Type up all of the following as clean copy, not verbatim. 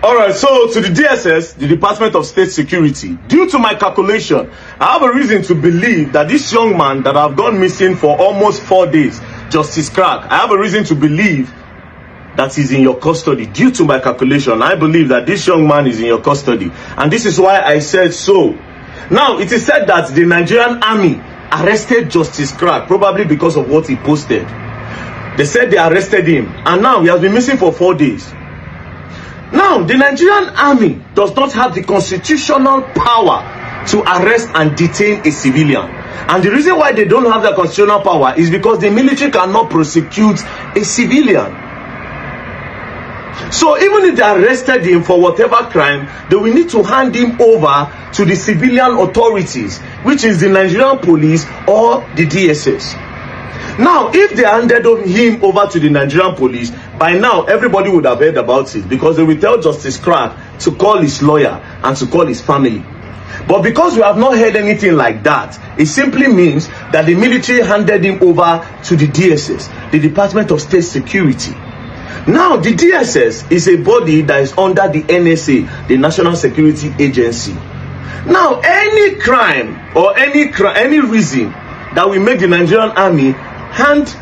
Alright, so to the DSS, the Department of State Security, due to my calculation, I have a reason to believe that this young man that I've gone missing for almost 4 days, Justice Crack, I have a reason to believe that he's in your custody. Due to my calculation, I believe that this young man is in your custody. And this is why I said so. Now, it is said that the Nigerian army arrested Justice Crack, probably because of what he posted. They said they arrested him, and now he has been missing for 4 days. Now, the Nigerian army does not have the constitutional power to arrest and detain a civilian. And the reason why they don't have that constitutional power is because the military cannot prosecute a civilian. So even if they arrested him for whatever crime, they will need to hand him over to the civilian authorities, which is the Nigerian police or the DSS. Now, if they handed him over to the Nigerian police, by now everybody would have heard about it, because they will tell Justice Crack to call his lawyer and to call his family. But because we have not heard anything like that, it simply means that the military handed him over to the DSS, the Department of State Security. Now, the DSS is a body that is under the NSA, the National Security Agency. Now, any crime or any reason that will make the Nigerian army hand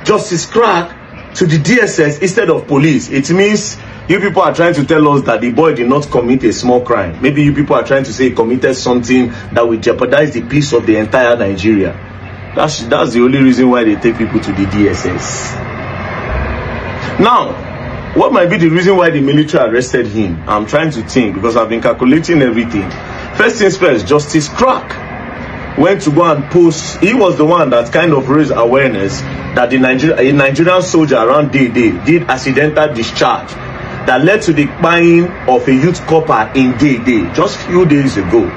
Justice Crack to the DSS instead of police, it means you people are trying to tell us that the boy did not commit a small crime. Maybe you people are trying to say he committed something that will jeopardize the peace of the entire Nigeria. That's the only reason why they take people to the DSS. Now, what might be the reason why the military arrested him? I'm trying to think, because I've been calculating everything. First things first, Justice Crack went to go and post. He was the one that kind of raised awareness that a Nigerian soldier around Day did accidental discharge that led to the buying of a youth copper in Day just few days ago.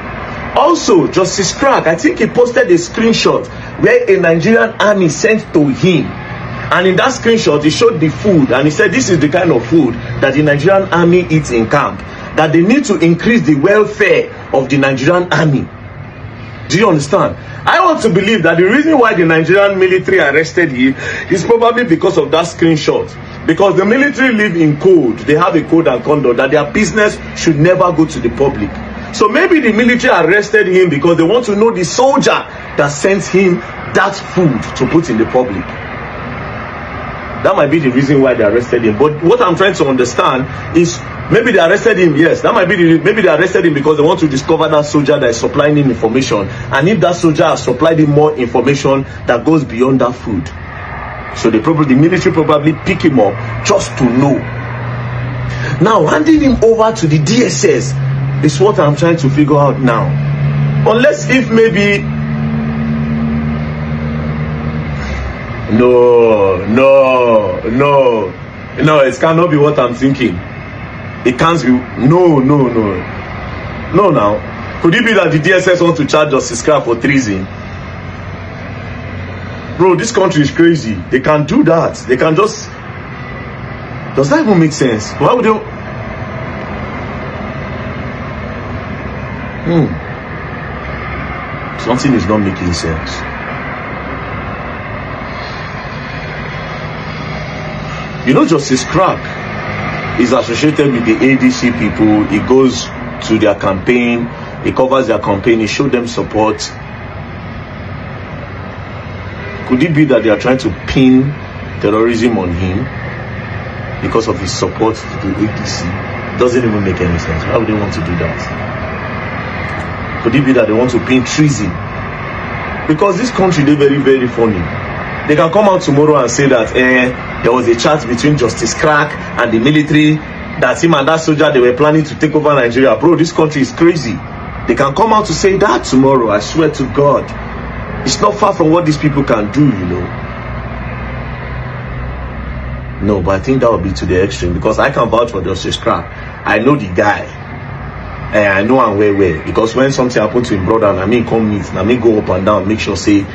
Also, Justice Crack, I think he posted a screenshot where a Nigerian army sent to him, and in that screenshot he showed the food, and he said this is the kind of food that the Nigerian army eats in camp, that they need to increase the welfare of the Nigerian army. Do you understand? I want to believe that the reason why the Nigerian military arrested him is probably because of that screenshot. Because the military live in code. They have a code and conduct that their business should never go to the public. So maybe the military arrested him because they want to know the soldier that sent him that food to put in the public. That might be the reason why they arrested him. But what I'm trying to understand is, maybe they arrested him, yes. That might be maybe they arrested him because they want to discover that soldier that is supplying him information. And if that soldier has supplied him more information that goes beyond that food, so the military probably pick him up just to know. Now, handing him over to the DSS is what I'm trying to figure out now. Unless if maybe no, it cannot be what I'm thinking. It can't be. No. Now, could it be that the DSS want to charge Justice Crack for treason? Bro, this country is crazy. They can do that. They can just. Does that even make sense? Why would they? Something is not making sense. You know, Justice Crack is associated with the ADC people. He goes to their campaign, he covers their campaign, he shows them support. Could it be that they are trying to pin terrorism on him because of his support to the ADC? Doesn't even make any sense. Why would they want to do that? Could it be that they want to pin treason? Because this country, they're very, very funny. They can come out tomorrow and say that there was a chat between Justice Crack and the military, that him and that soldier, they were planning to take over Nigeria. Bro, this country is crazy. They can come out to say that tomorrow. I swear to God. It's not far from what these people can do, you know. No, but I think that would be to the extreme, because I can vouch for Justice Crack. I know the guy. And I know I'm well. Because when something happened to him brother, and I mean come meet, and I mean go up and down, make sure say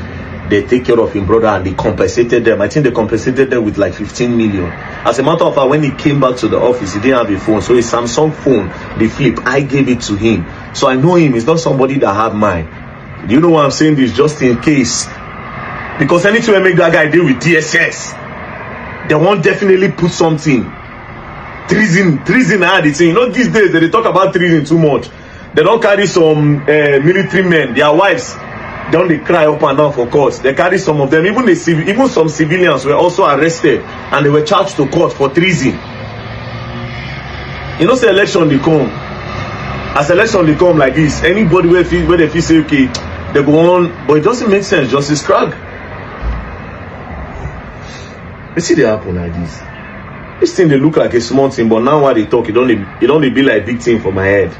they take care of him brother, and they compensated them. I think they compensated them with like 15 million. As a matter of fact, when he came back to the office, he didn't have a phone. So his Samsung phone, the flip, I gave it to him. So I know him. He's not somebody that have mine. Do you know why I'm saying this? Just in case. Because anytime I make that guy deal with DSS, they won't definitely put something. treason are the thing. You know, these days they talk about treason too much. They don't carry some military men, their wives don't they cry up and down for court. They carry some of them, even some civilians were also arrested and they were charged to court for treason. You know, say election they come. As election they come like this, anybody where they feel say okay, they go on, but it doesn't make sense. Justice Cragg. You see they happen like this. This thing they look like a small thing, but now while they talk, it only be like big thing for my head.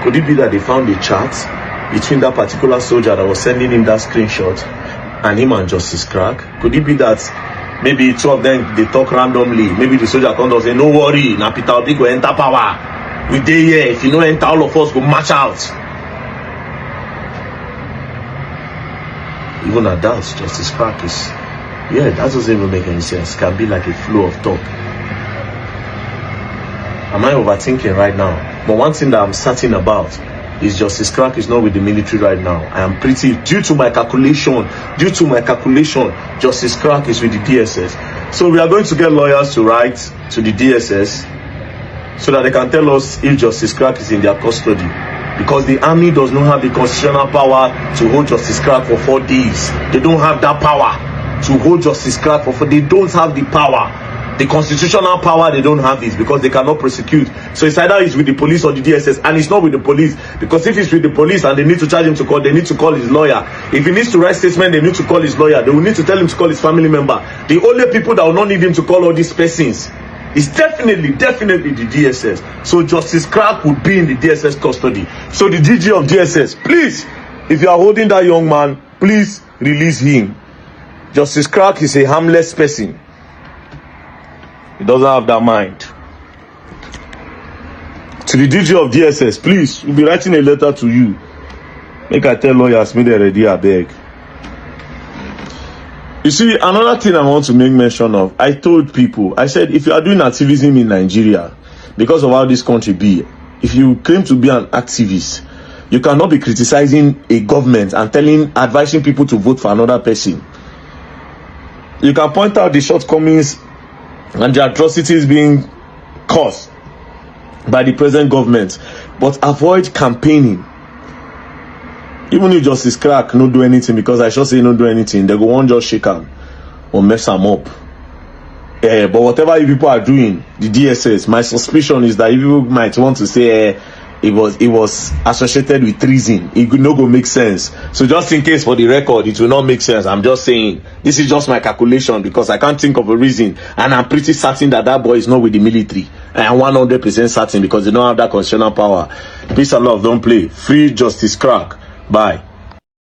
Could it be that they found a chat between that particular soldier that was sending him that screenshot and him and Justice Cragg? Could it be that maybe two of them they talk randomly? Maybe the soldier comes and say, "No worry, now Peter Obi go enter power. We dey here. If you no enter, all of us go march out." Even at that, Justice Cragg is, yeah, that doesn't even make any sense. It can be like a flow of talk. Am I overthinking right now? But one thing that I'm certain about is Justice Cragg is not with the military right now. I am pretty, due to my calculation, Justice Cragg is with the DSS. So we are going to get lawyers to write to the DSS so that they can tell us if Justice Cragg is in their custody. Because the army does not have the constitutional power to hold Justice Cragg for 4 days. They don't have that power to hold Justice Cragg for 4 days. They don't have the power. The constitutional power, they don't have it because they cannot prosecute. So it's either it's with the police or the DSS, and it's not with the police, because if it's with the police and they need to charge him to court, they need to call his lawyer. If he needs to write statement, they need to call his lawyer. They will need to tell him to call his family member. The only people that will not need him to call all these persons is definitely the DSS. So Justice Cragg would be in the DSS custody. So the DG of DSS, please, if you are holding that young man, please release him. Justice Cragg is a harmless person. He doesn't have that mind. To the DG of DSS, please, we'll be writing a letter to you. Make I tell lawyers, make they ready, I beg. You see, another thing I want to make mention of, I told people, I said, if you are doing activism in Nigeria, because of how this country be, if you claim to be an activist, you cannot be criticizing a government and advising people to vote for another person. You can point out the shortcomings and the atrocities being caused by the present government, but avoid campaigning. Even if Justice Cragg no do anything, because I should say no do anything, they go on just shake him or mess him up. But whatever you people are doing, the DSS, my suspicion is that you people might want to say it was associated with treason. It could not go make sense. So just in case for the record, it will not make sense. I'm just saying this is just my calculation because I can't think of a reason, and I'm pretty certain that that boy is not with the military. I am 100% certain because they don't have that constitutional power. Peace and love, don't play. Free Justice Cragg. Bye.